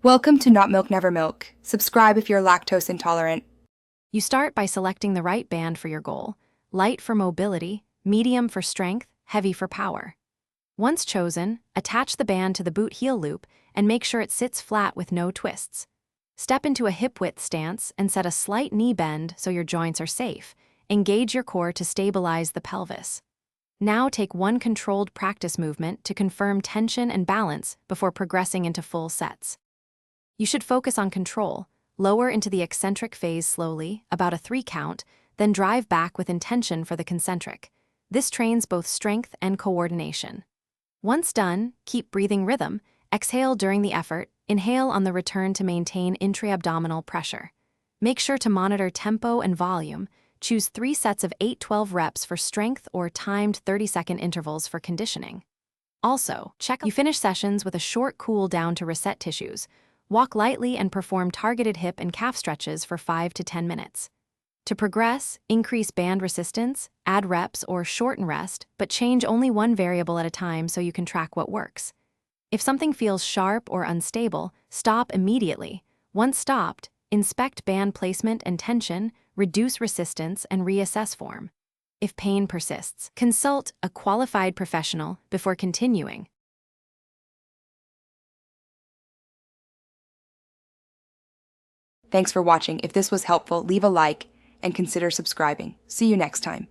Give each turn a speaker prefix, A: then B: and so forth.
A: Welcome to Not Milk Never Milk. Subscribe if you're lactose intolerant.
B: You start by selecting the right band for your goal: light for mobility, medium for strength, heavy for power. Once chosen, attach the band to the boot heel loop and make sure it sits flat with no twists. Step into a hip-width stance and set a slight knee bend so your joints are safe. Engage your core to stabilize the pelvis. Now take one controlled practice movement to confirm tension and balance before progressing into full sets. You should focus on control. Lower into the eccentric phase slowly, about a 3 count, then drive back with intention for the concentric. This trains both strength and coordination. Once done, keep breathing rhythm. Exhale during the effort, inhale on the return to maintain intra-abdominal pressure. Make sure to monitor tempo and volume. Choose 3 sets of 8-12 reps for strength or timed 30-second intervals for conditioning. Also, you finish sessions with a short cool down to reset tissues. Walk lightly and perform targeted hip and calf stretches for 5 to 10 minutes. To progress, increase band resistance, add reps, or shorten rest, but change only one variable at a time so you can track what works. If something feels sharp or unstable, stop immediately. Once stopped, inspect band placement and tension, reduce resistance, and reassess form. If pain persists, consult a qualified professional before continuing.
A: Thanks for watching. If this was helpful, leave a like and consider subscribing. See you next time.